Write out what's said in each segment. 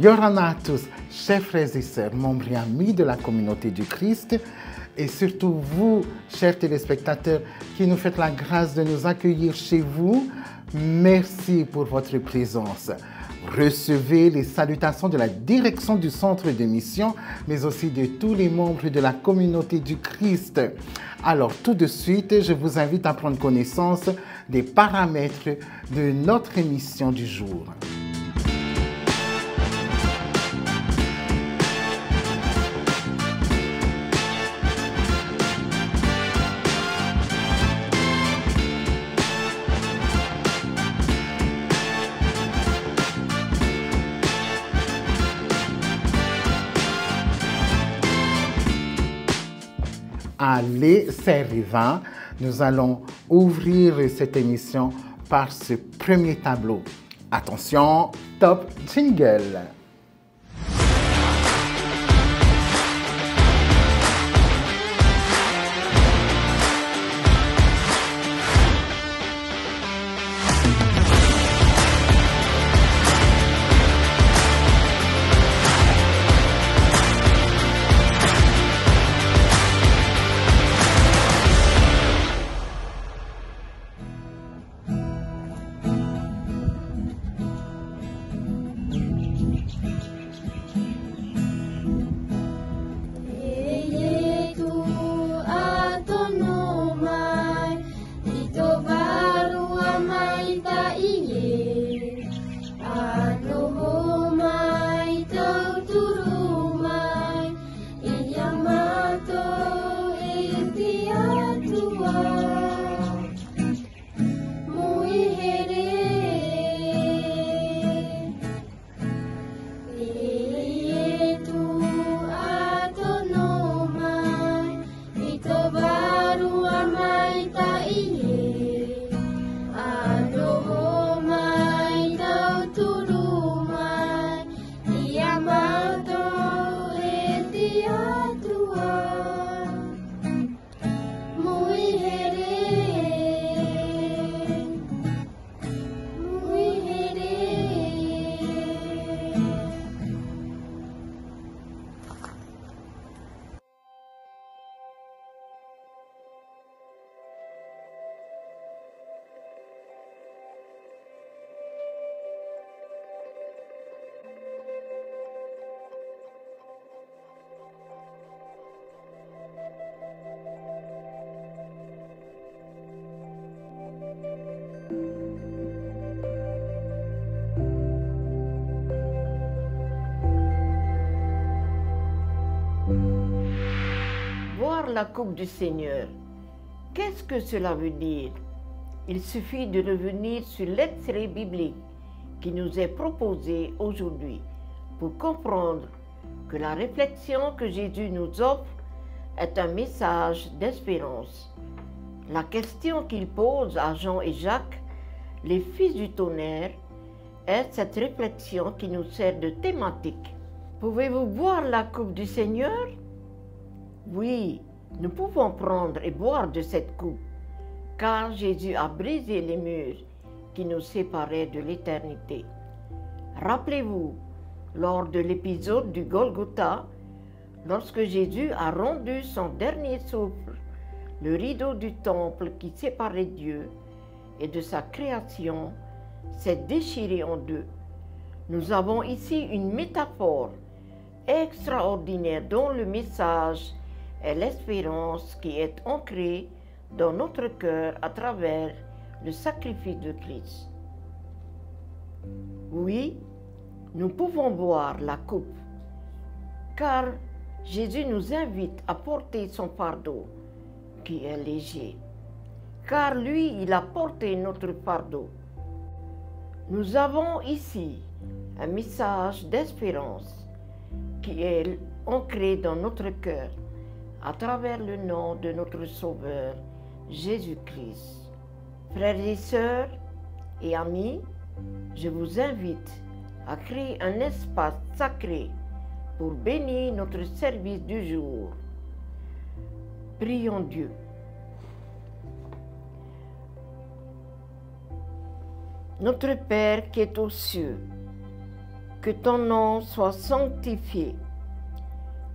Yorana à tous, chers frères et sœurs, membres et amis de la communauté du Christ, et surtout vous, chers téléspectateurs, qui nous faites la grâce de nous accueillir chez vous. Merci pour votre présence. Recevez les salutations de la direction du centre de mission, mais aussi de tous les membres de la communauté du Christ. Alors, tout de suite, je vous invite à prendre connaissance des paramètres de notre émission du jour. Allez, Saint-Rivin, nous allons ouvrir cette émission par ce premier tableau. Attention, top jingle! Boire la coupe du Seigneur, qu'est-ce que cela veut dire? Il suffit de revenir sur l'extrait biblique qui nous est proposé aujourd'hui pour comprendre que la réflexion que Jésus nous offre est un message d'espérance. La question qu'il pose à Jean et Jacques, les fils du tonnerre, est cette réflexion qui nous sert de thématique. Pouvez-vous boire la coupe du Seigneur? Oui, nous pouvons prendre et boire de cette coupe, car Jésus a brisé les murs qui nous séparaient de l'éternité. Rappelez-vous, lors de l'épisode du Golgotha, lorsque Jésus a rendu son dernier souffle, le rideau du temple qui séparait Dieu et de sa création s'est déchiré en deux. Nous avons ici une métaphore extraordinaire dont le message est l'espérance qui est ancrée dans notre cœur à travers le sacrifice de Christ. Oui, nous pouvons boire la coupe, car Jésus nous invite à porter son fardeau, qui est léger, car lui, il a porté notre fardeau. Nous avons ici un message d'espérance qui est ancré dans notre cœur à travers le nom de notre Sauveur, Jésus-Christ. Frères et sœurs et amis, je vous invite à créer un espace sacré pour bénir notre service du jour. Prions Dieu. Notre Père qui est aux cieux, que ton nom soit sanctifié.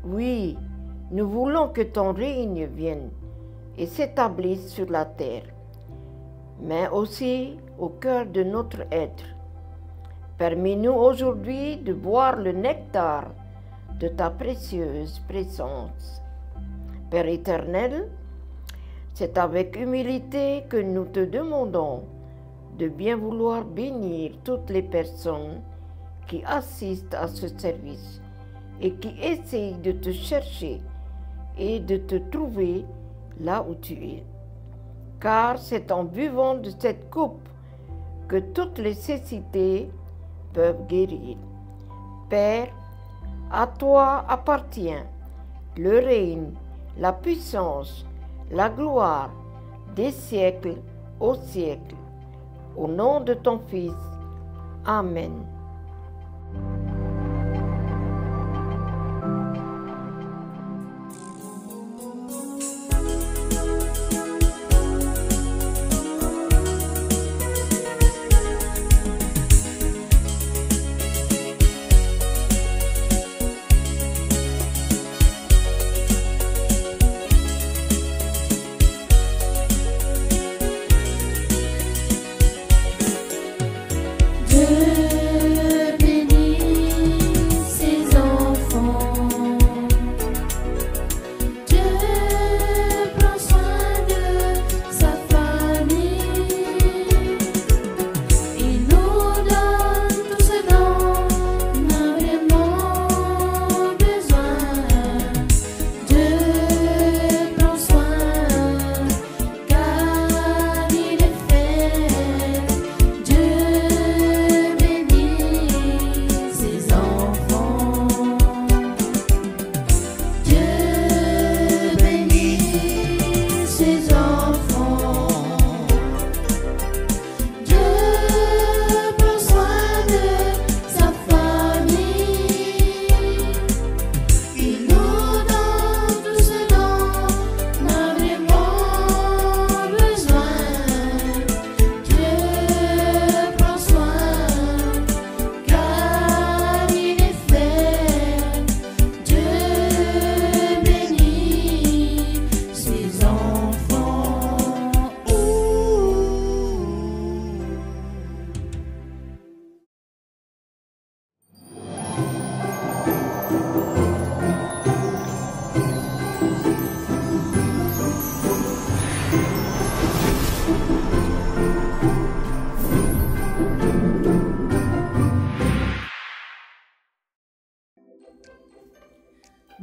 Oui, nous voulons que ton règne vienne et s'établisse sur la terre, mais aussi au cœur de notre être. Permets-nous aujourd'hui de boire le nectar de ta précieuse présence. Père éternel, c'est avec humilité que nous te demandons de bien vouloir bénir toutes les personnes qui assistent à ce service et qui essayent de te chercher et de te trouver là où tu es. Car c'est en buvant de cette coupe que toutes les cécités peuvent guérir. Père, à toi appartient le règne, la puissance, la gloire des siècles aux siècles. Au nom de ton Fils. Amen.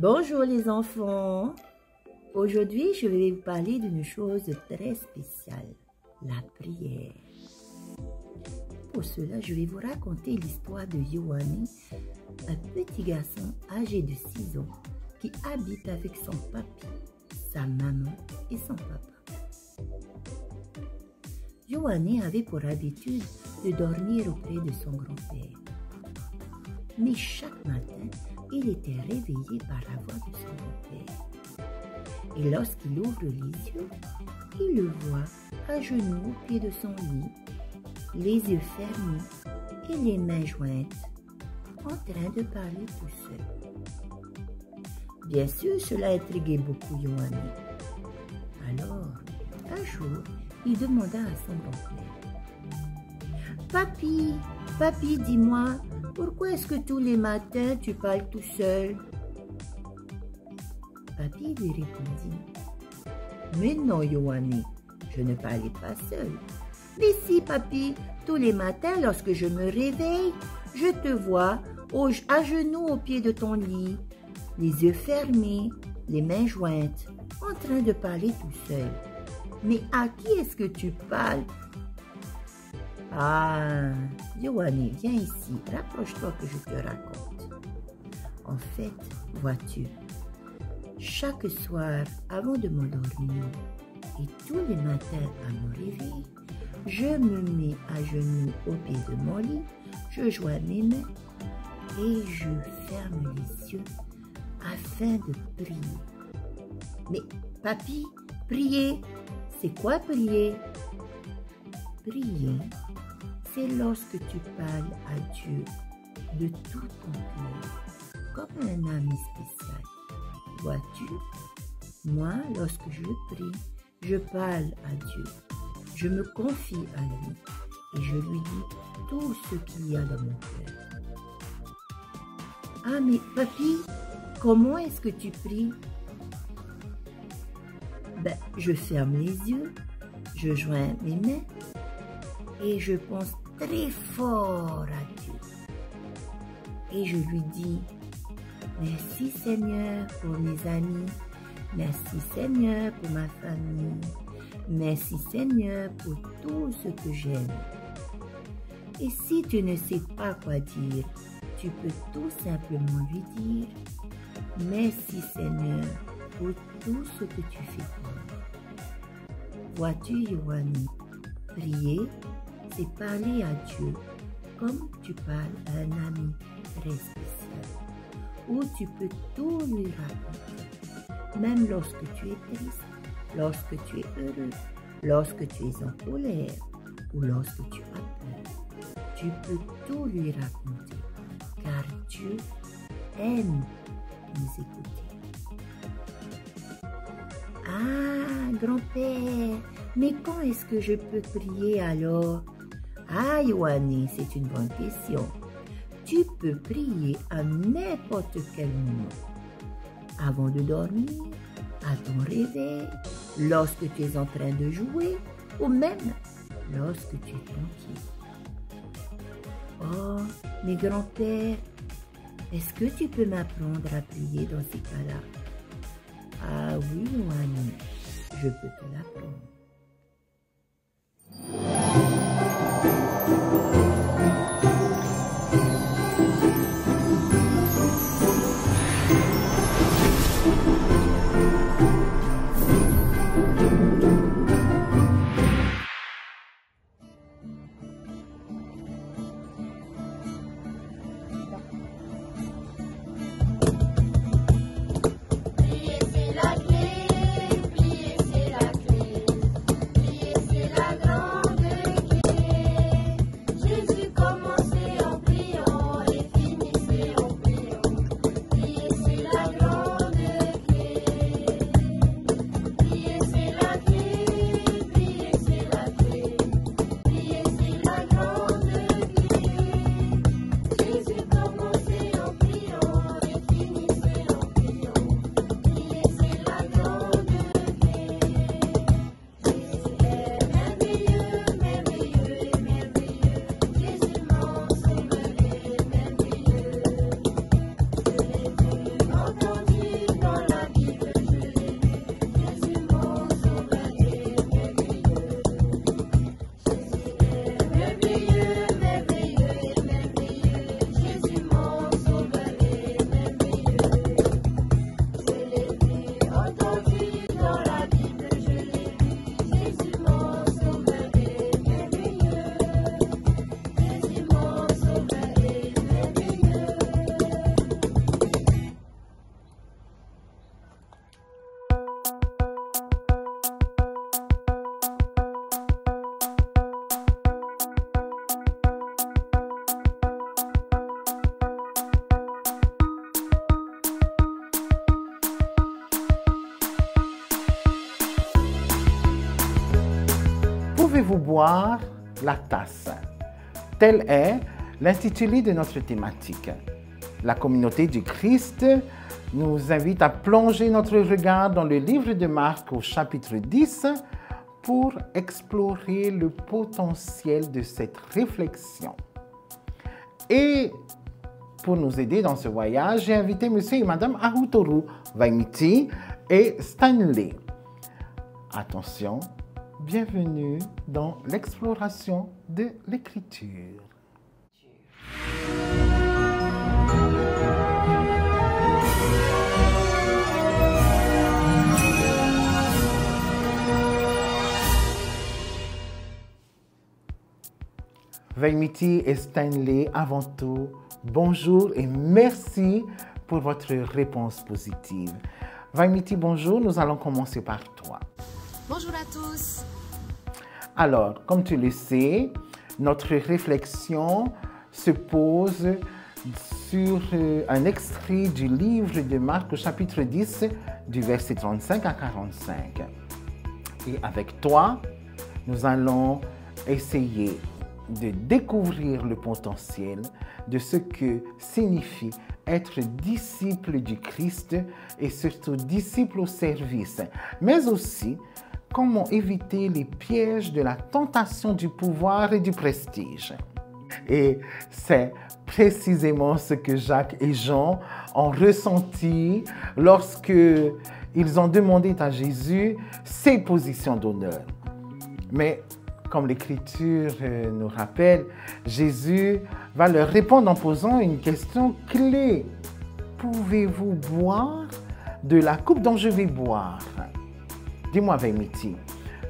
Bonjour les enfants. Aujourd'hui, je vais vous parler d'une chose très spéciale, la prière. Pour cela, je vais vous raconter l'histoire de Ioannis, un petit garçon âgé de 6 ans qui habite avec son papy, sa maman et son papa. Ioannis avait pour habitude de dormir auprès de son grand-père. Mais chaque matin, il était réveillé par la voix de son grand-père. Et lorsqu'il ouvre les yeux, il le voit à genoux au pied de son lit, les yeux fermés et les mains jointes, en train de parler tout seul. Bien sûr, cela intriguait beaucoup Ioannis. Alors, un jour, il demanda à son grand-père: « Papy, dis-moi, pourquoi est-ce que tous les matins tu parles tout seul ?» Papy lui répondit: « Mais non, Ioannis, je ne parlais pas seul. Mais si, papy, tous les matins, lorsque je me réveille, je te vois à genoux au pied de ton lit, les yeux fermés, les mains jointes, en train de parler tout seul. Mais à qui est-ce que tu parles ?» « Ah, Ioannis, viens ici, rapproche-toi que je te raconte. En fait, vois-tu, chaque soir avant de m'endormir et tous les matins à mon réveil, je me mets à genoux au pied de mon lit, je joins mes mains et je ferme les yeux afin de prier. » « Mais papy, prier, c'est quoi prier ?» « Prier, c'est lorsque tu parles à Dieu de tout ton cœur, comme un ami spécial. Vois-tu, moi, lorsque je prie, je parle à Dieu, je me confie à lui et je lui dis tout ce qu'il y a dans mon cœur. Ah, mais papy, comment est-ce que tu pries? Ben, je ferme les yeux, je joins mes mains et je pense très fort à Dieu. Et je lui dis, merci Seigneur pour mes amis, merci Seigneur pour ma famille, merci Seigneur pour tout ce que j'aime. Et si tu ne sais pas quoi dire, tu peux tout simplement lui dire, merci Seigneur pour tout ce que tu fais pour moi. Vois-tu, Yohani, prier, c'est parler à Dieu comme tu parles à un ami très spécial, où tu peux tout lui raconter, même lorsque tu es triste, lorsque tu es heureux, lorsque tu es en colère ou lorsque tu as peur. Tu peux tout lui raconter, car Dieu aime nous écouter. Ah, grand-père, mais quand est-ce que je peux prier alors? Ah, Yohani, c'est une bonne question. Tu peux prier à n'importe quel moment. Avant de dormir, à ton réveil, lorsque tu es en train de jouer, ou même lorsque tu es tranquille. Oh, mes grands-pères, est-ce que tu peux m'apprendre à prier dans ces cas-là? Ah oui, Yohani, je peux te l'apprendre. Pouvez-vous boire la tasse? Tel est l'intitulé de notre thématique. La communauté du Christ nous invite à plonger notre regard dans le livre de Marc au chapitre 10 pour explorer le potentiel de cette réflexion. Et pour nous aider dans ce voyage, j'ai invité Monsieur et Madame Ahutoru Vaimiti et Stanley. Attention, bienvenue dans l'exploration de l'écriture. Vaimiti et Stanley, avant tout, bonjour et merci pour votre réponse positive. Vaimiti, bonjour, nous allons commencer par toi. Bonjour à tous. Alors, comme tu le sais, notre réflexion se pose sur un extrait du livre de Marc au chapitre 10 du verset 35 à 45. Et avec toi, nous allons essayer de découvrir le potentiel de ce que signifie être disciple du Christ et surtout disciple au service, mais aussi comment éviter les pièges de la tentation du pouvoir et du prestige. Et c'est précisément ce que Jacques et Jean ont ressenti lorsque ils ont demandé à Jésus ses positions d'honneur. Mais comme l'Écriture nous rappelle, Jésus va leur répondre en posant une question clé. Pouvez-vous boire de la coupe dont je vais boire? Dis-moi, Veimiti,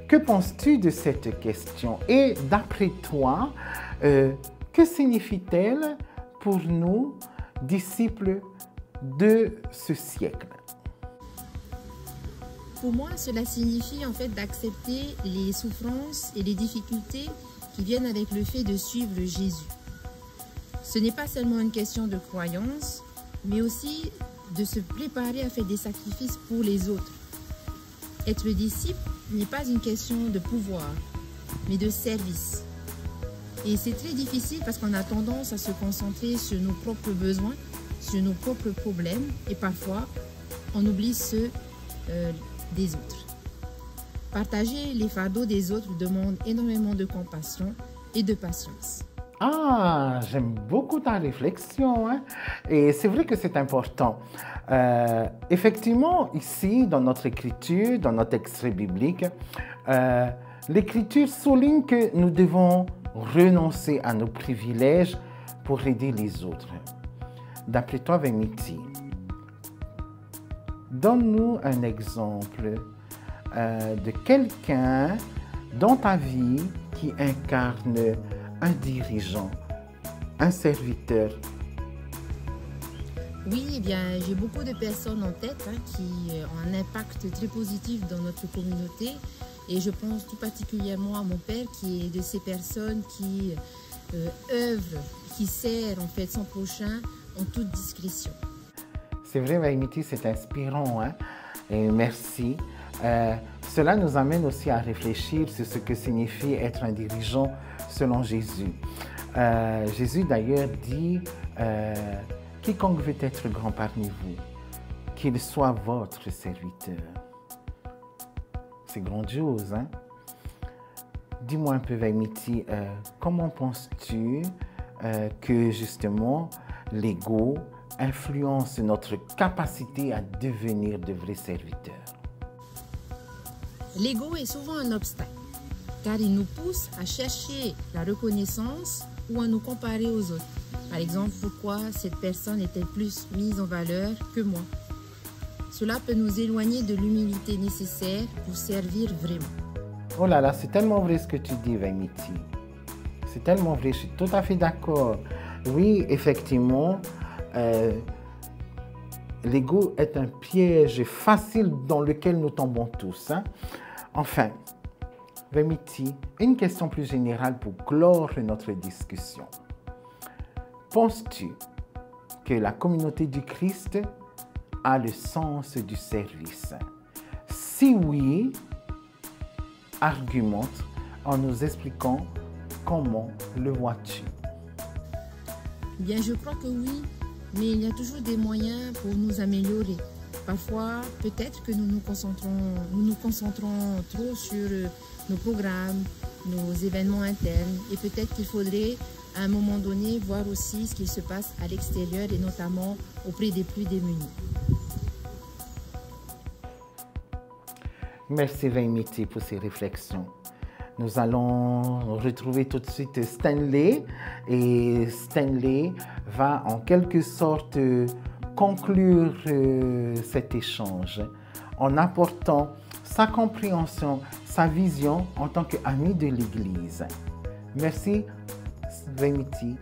que penses-tu de cette question? Et d'après toi, que signifie-t-elle pour nous, disciples de ce siècle? Pour moi, cela signifie en fait d'accepter les souffrances et les difficultés qui viennent avec le fait de suivre Jésus. Ce n'est pas seulement une question de croyance, mais aussi de se préparer à faire des sacrifices pour les autres. Être disciple n'est pas une question de pouvoir, mais de service. Et c'est très difficile parce qu'on a tendance à se concentrer sur nos propres besoins, sur nos propres problèmes, et parfois on oublie ceux des autres. Partager les fardeaux des autres demande énormément de compassion et de patience. Ah, j'aime beaucoup ta réflexion, hein? Et c'est vrai que c'est important. Effectivement, ici, dans notre écriture, dans notre extrait biblique, l'Écriture souligne que nous devons renoncer à nos privilèges pour aider les autres. D'après toi, Veimiti, donne-nous un exemple de quelqu'un dans ta vie qui incarne un dirigeant, un serviteur. Oui, eh bien, j'ai beaucoup de personnes en tête qui ont un impact très positif dans notre communauté. Et je pense tout particulièrement à mon père qui est de ces personnes qui œuvrent, qui servent en fait son prochain en toute discrétion. C'est vrai, Veimiti, c'est inspirant, hein? Et merci. Cela nous amène aussi à réfléchir sur ce que signifie être un dirigeant selon Jésus. Jésus d'ailleurs dit « Quiconque veut être grand parmi vous, qu'il soit votre serviteur ». C'est grandiose, hein? Dis-moi un peu, Veimiti, comment penses-tu que justement l'ego influence notre capacité à devenir de vrais serviteurs? L'ego est souvent un obstacle, car il nous pousse à chercher la reconnaissance ou à nous comparer aux autres. Par exemple, pourquoi cette personne est-elle plus mise en valeur que moi? Cela peut nous éloigner de l'humilité nécessaire pour servir vraiment. Oh là là, c'est tellement vrai ce que tu dis, Veimiti. C'est tellement vrai, je suis tout à fait d'accord. Oui, effectivement, l'ego est un piège facile dans lequel nous tombons tous, hein? Enfin, Veimiti, une question plus générale pour clore notre discussion. Penses-tu que la communauté du Christ a le sens du service? Si oui, argumente en nous expliquant comment le vois-tu. Bien, je crois que oui, mais il y a toujours des moyens pour nous améliorer. Parfois, peut-être que nous nous concentrons trop sur nos programmes, nos événements internes, et peut-être qu'il faudrait à un moment donné voir aussi ce qui se passe à l'extérieur et notamment auprès des plus démunis. Merci Veimiti pour ces réflexions. Nous allons retrouver tout de suite Stanley et Stanley va en quelque sorte conclure cet échange en apportant sa compréhension, sa vision en tant qu'ami de l'Église. Merci Veimiti.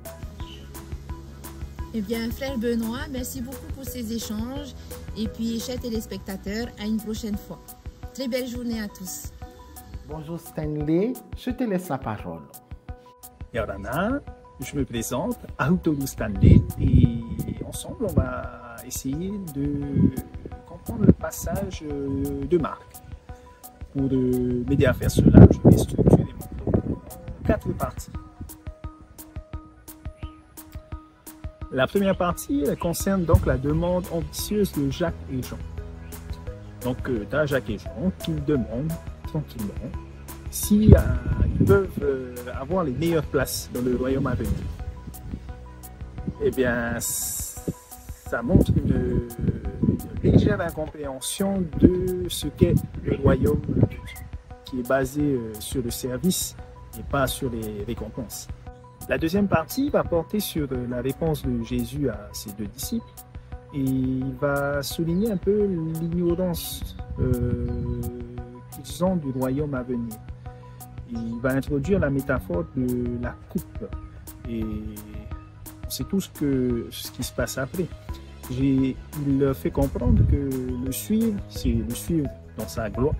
Eh bien, frère Benoît, merci beaucoup pour ces échanges et puis, chers téléspectateurs, à une prochaine fois. Très belle journée à tous. Bonjour Stanley, je te laisse la parole. Yorana, je me présente, Arutoru Stanley, et ensemble on va essayer de comprendre le passage de Marc. Pour m'aider à faire cela, je vais structurer mon propos en 4 parties. La première partie elle concerne donc la demande ambitieuse de Jacques et Jean. Donc, tu as Jacques et Jean qui demandent tranquillement si ils peuvent avoir les meilleures places dans le royaume à venir. Eh bien, ça montre une légère incompréhension de ce qu'est le royaume de Dieu, qui est basé sur le service et pas sur les récompenses. La deuxième partie va porter sur la réponse de Jésus à ses 2 disciples et il va souligner un peu l'ignorance qu'ils ont du royaume à venir. Il va introduire la métaphore de la coupe et on sait tous ce qui se passe après. Il leur fait comprendre que le suivre, c'est le suivre dans sa gloire,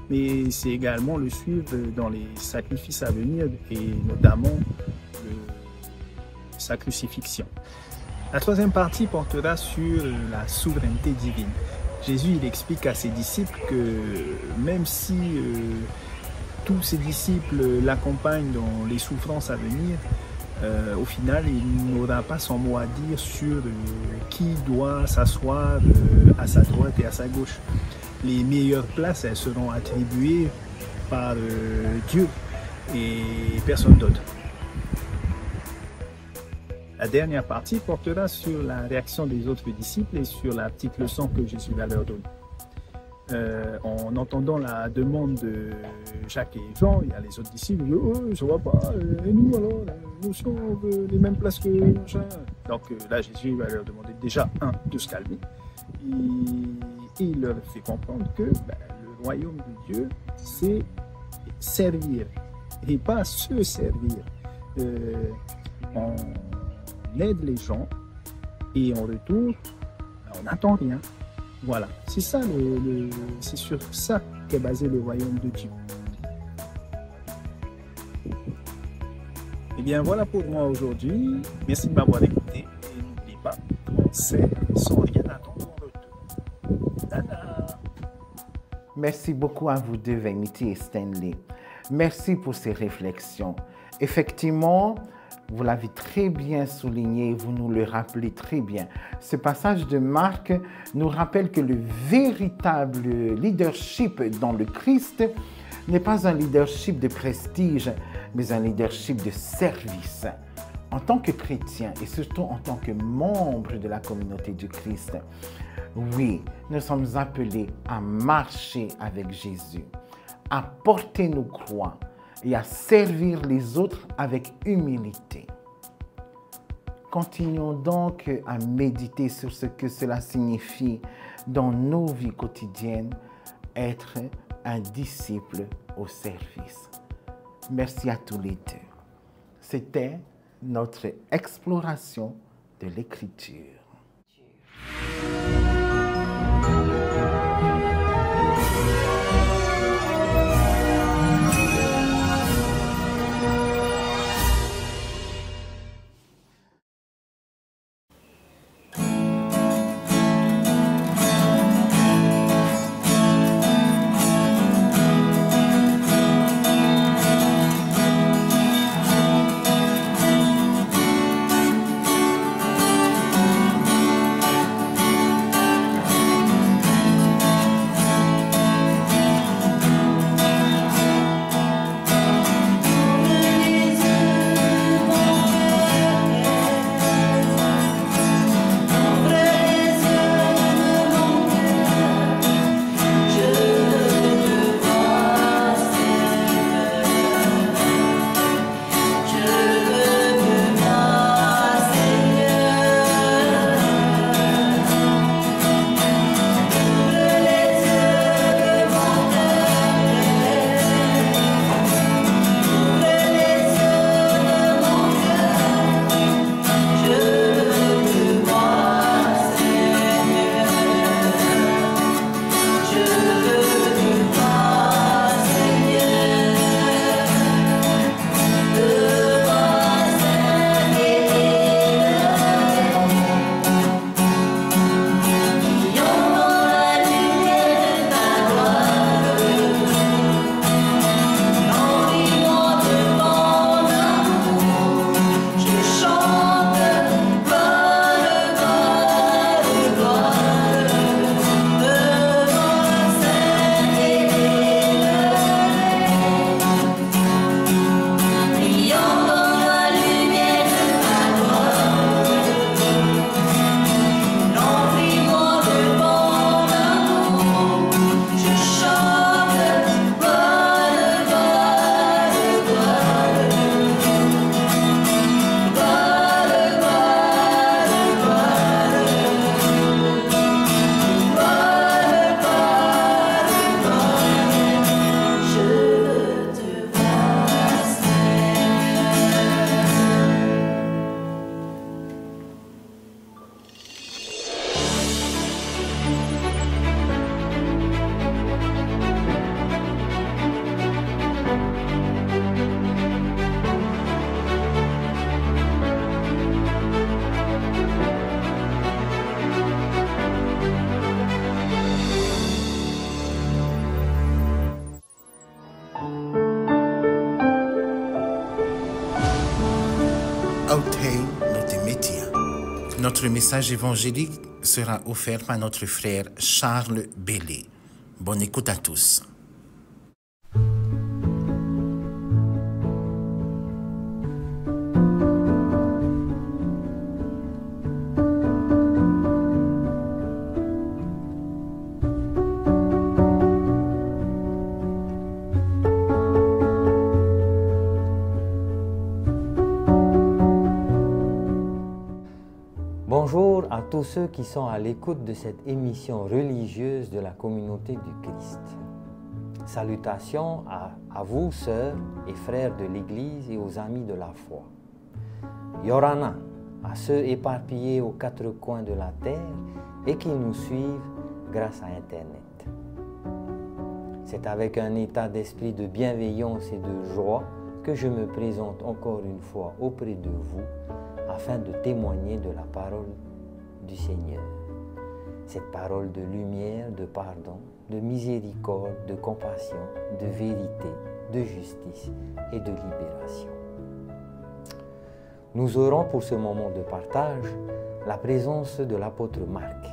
mais c'est également le suivre dans les sacrifices à venir et notamment sa crucifixion. La troisième partie portera sur la souveraineté divine. Jésus il explique à ses disciples que même si tous ses disciples l'accompagnent dans les souffrances à venir, au final il n'aura pas son mot à dire sur qui doit s'asseoir à sa droite et à sa gauche. Les meilleures places elles seront attribuées par Dieu et personne d'autre. La dernière partie portera sur la réaction des autres disciples et sur la petite leçon que Jésus va leur donner. En entendant la demande de Jacques et Jean, il y a les autres disciples qui disent « Oh, je ne vois pas, et nous alors, nous aussi on veut les mêmes places que Jean. » Donc là, Jésus va leur demander déjà, de se calmer. Et il leur fait comprendre que le royaume de Dieu, c'est servir et pas se servir. On aide les gens et en retour, on n'attend rien. Voilà, c'est ça, c'est sur ça qu'est basé le royaume de Dieu. Et bien voilà pour moi aujourd'hui. Merci de m'avoir écouté et n'oubliez pas, on sait sans rien attendre en retour. Tada! Merci beaucoup à vous deux, Veniti et Stanley. Merci pour ces réflexions. Effectivement, vous l'avez très bien souligné, vous nous le rappelez très bien. Ce passage de Marc nous rappelle que le véritable leadership dans le Christ n'est pas un leadership de prestige, mais un leadership de service. En tant que chrétien et surtout en tant que membre de la communauté du Christ, oui, nous sommes appelés à marcher avec Jésus, à porter nos croix, et à servir les autres avec humilité. Continuons donc à méditer sur ce que cela signifie dans nos vies quotidiennes, être un disciple au service. Merci à tous les deux. C'était notre exploration de l'Écriture. Autei Multimédia. Notre message évangélique sera offert par notre frère Charles Bellé. Bonne écoute à tous. Bonjour à tous ceux qui sont à l'écoute de cette émission religieuse de la communauté du Christ. Salutations à vous, sœurs et frères de l'Église et aux amis de la foi. Yorana à ceux éparpillés aux quatre coins de la terre et qui nous suivent grâce à Internet. C'est avec un état d'esprit de bienveillance et de joie que je me présente encore une fois auprès de vous afin de témoigner de la parole du Seigneur. Cette parole de lumière, de pardon, de miséricorde, de compassion, de vérité, de justice et de libération. Nous aurons pour ce moment de partage la présence de l'apôtre Marc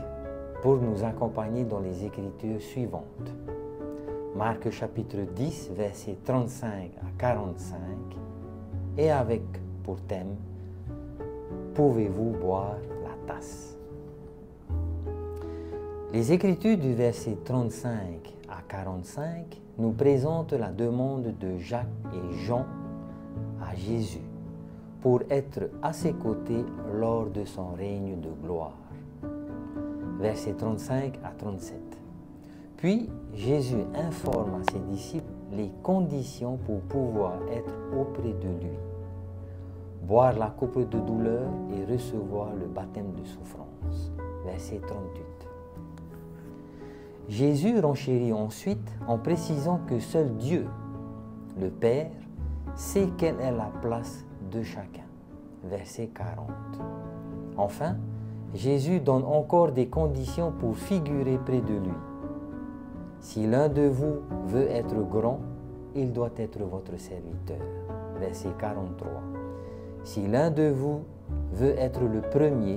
pour nous accompagner dans les Écritures suivantes. Marc chapitre 10, versets 35 à 45 et avec pour thème « Pouvez-vous boire la tasse ?» Les Écritures du verset 35 à 45 nous présentent la demande de Jacques et Jean à Jésus pour être à ses côtés lors de son règne de gloire. Versets 35 à 37. Puis Jésus informe à ses disciples les conditions pour pouvoir être auprès de lui. Boire la coupe de douleur et recevoir le baptême de souffrance. Verset 38. Jésus renchérit ensuite en précisant que seul Dieu, le Père, sait quelle est la place de chacun. Verset 40. Enfin, Jésus donne encore des conditions pour figurer près de lui. Si l'un de vous veut être grand, il doit être votre serviteur. Verset 43. Si l'un de vous veut être le premier,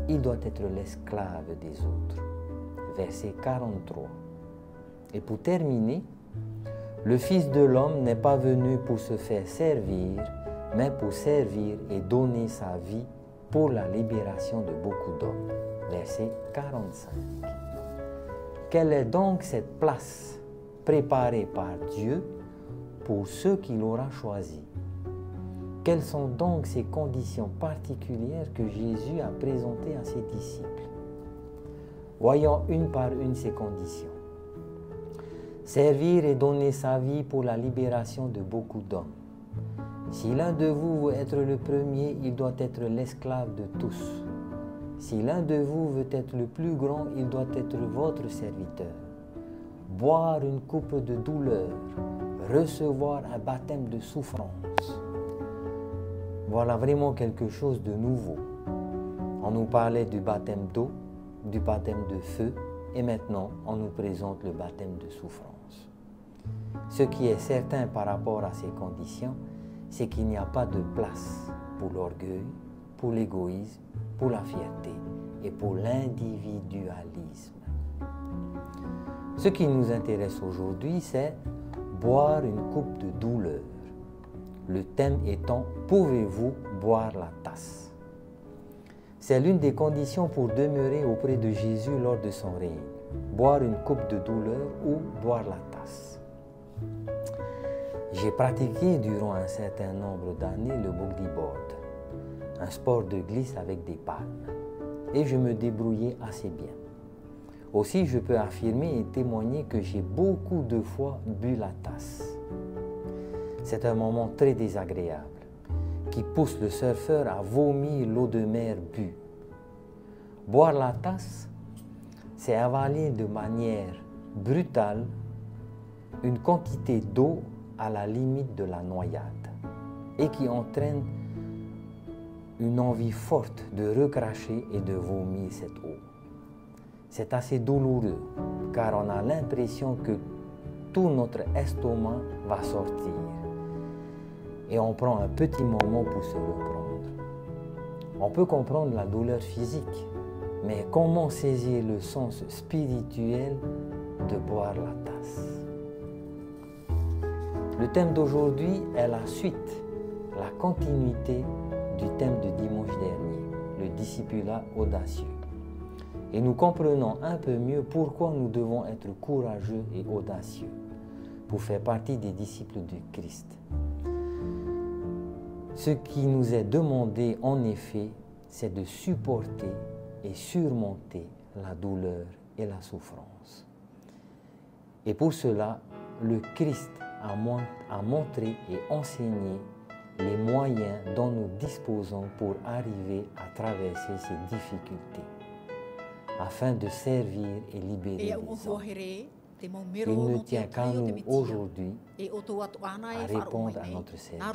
il doit être l'esclave des autres. Verset 43. Et pour terminer, le Fils de l'homme n'est pas venu pour se faire servir, mais pour servir et donner sa vie pour la libération de beaucoup d'hommes. Verset 45. Quelle est donc cette place préparée par Dieu pour ceux qu'il aura choisis? Quelles sont donc ces conditions particulières que Jésus a présentées à ses disciples? Voyons une par une ces conditions. Servir et donner sa vie pour la libération de beaucoup d'hommes. Si l'un de vous veut être le premier, il doit être l'esclave de tous. Si l'un de vous veut être le plus grand, il doit être votre serviteur. Boire une coupe de douleur, recevoir un baptême de souffrance. Voilà vraiment quelque chose de nouveau. On nous parlait du baptême d'eau, du baptême de feu, et maintenant on nous présente le baptême de souffrance. Ce qui est certain par rapport à ces conditions, c'est qu'il n'y a pas de place pour l'orgueil, pour l'égoïsme, pour la fierté et pour l'individualisme. Ce qui nous intéresse aujourd'hui, c'est boire une coupe de douleur. Le thème étant « Pouvez-vous boire la tasse ?» C'est l'une des conditions pour demeurer auprès de Jésus lors de son règne. Boire une coupe de douleur ou boire la tasse. J'ai pratiqué durant un certain nombre d'années le bodyboard, un sport de glisse avec des palmes, et je me débrouillais assez bien. Aussi, je peux affirmer et témoigner que j'ai beaucoup de fois bu la tasse. C'est un moment très désagréable qui pousse le surfeur à vomir l'eau de mer bue. Boire la tasse, c'est avaler de manière brutale une quantité d'eau à la limite de la noyade et qui entraîne une envie forte de recracher et de vomir cette eau. C'est assez douloureux car on a l'impression que tout notre estomac va sortir et on prend un petit moment pour se reprendre. On peut comprendre la douleur physique, mais comment saisir le sens spirituel de boire la tasse? Le thème d'aujourd'hui est la suite, la continuité du thème de dimanche dernier, le discipulat audacieux. Et nous comprenons un peu mieux pourquoi nous devons être courageux et audacieux pour faire partie des disciples du Christ. Ce qui nous est demandé en effet, c'est de supporter et surmonter la douleur et la souffrance. Et pour cela, le Christ a montré et enseigné les moyens dont nous disposons pour arriver à traverser ces difficultés, afin de servir et libérer les hommes. Il ne tient qu'à nous aujourd'hui à répondre à notre service.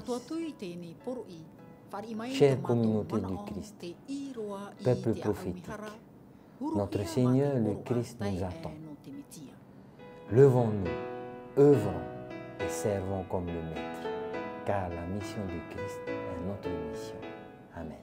Chère communauté du Christ, peuple prophétique, notre Seigneur le Christ nous attend. Levons-nous, œuvrons et servons comme le Maître, car la mission du Christ est notre mission. Amen.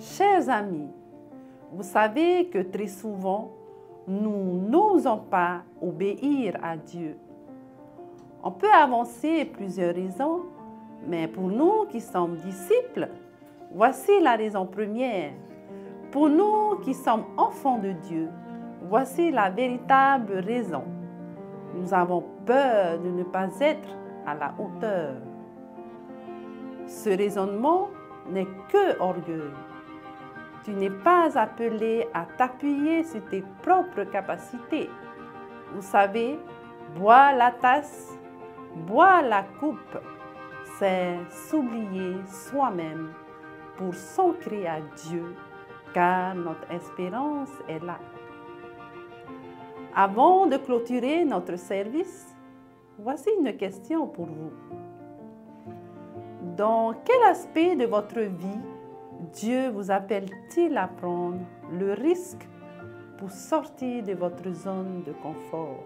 Chers amis, vous savez que très souvent, nous n'osons pas obéir à Dieu. On peut avancer plusieurs raisons, mais pour nous qui sommes disciples, voici la raison première. Pour nous qui sommes enfants de Dieu, voici la véritable raison. Nous avons peur de ne pas être à la hauteur. Ce raisonnement n'est que orgueil. Tu n'es pas appelé à t'appuyer sur tes propres capacités. Vous savez, boire la tasse, boire la coupe, c'est s'oublier soi-même pour s'ancrer à Dieu car notre espérance est là. Avant de clôturer notre service, voici une question pour vous. Dans quel aspect de votre vie Dieu vous appelle-t-il à prendre le risque pour sortir de votre zone de confort?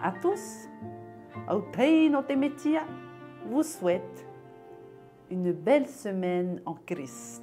À tous, Auteino Temetia vous souhaite une belle semaine en Christ.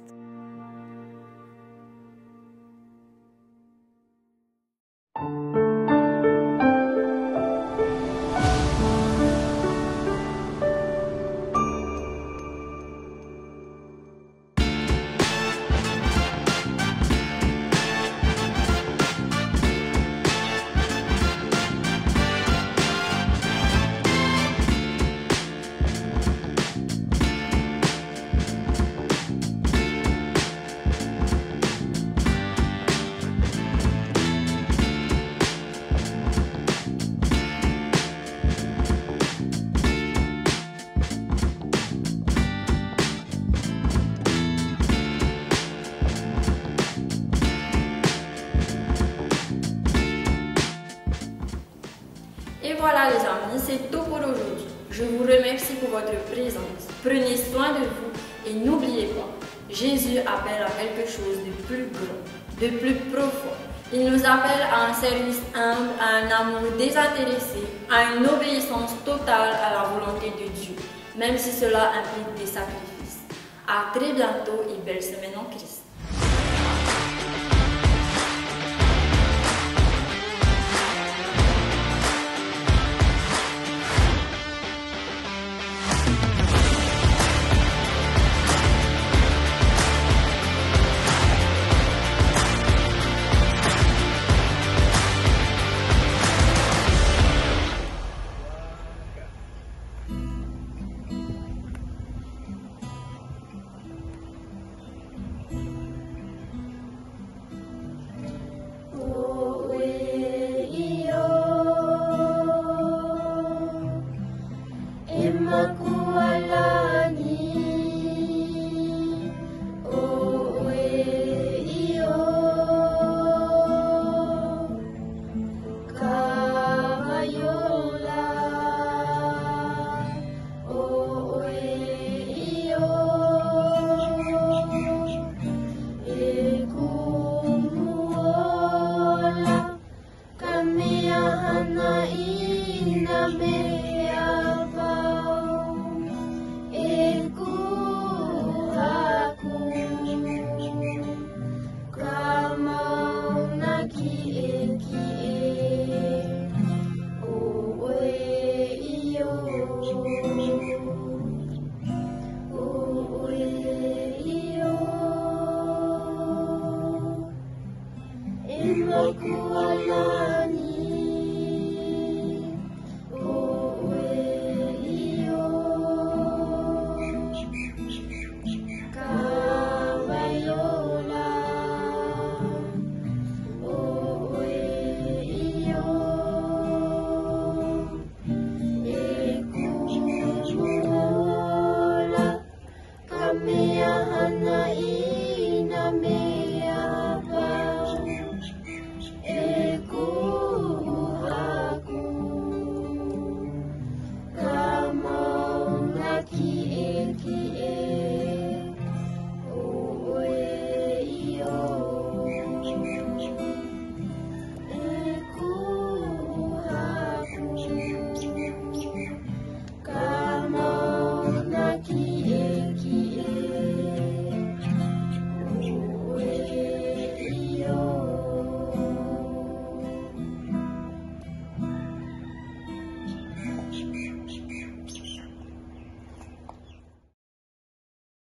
Et voilà les amis, c'est tout pour aujourd'hui. Je vous remercie pour votre présence. Prenez soin de vous et n'oubliez pas, Jésus appelle à quelque chose de plus grand, de plus profond. Il nous appelle à un service humble, à un amour désintéressé, à une obéissance totale à la volonté de Dieu, même si cela implique des sacrifices. À très bientôt et belle semaine en Christ.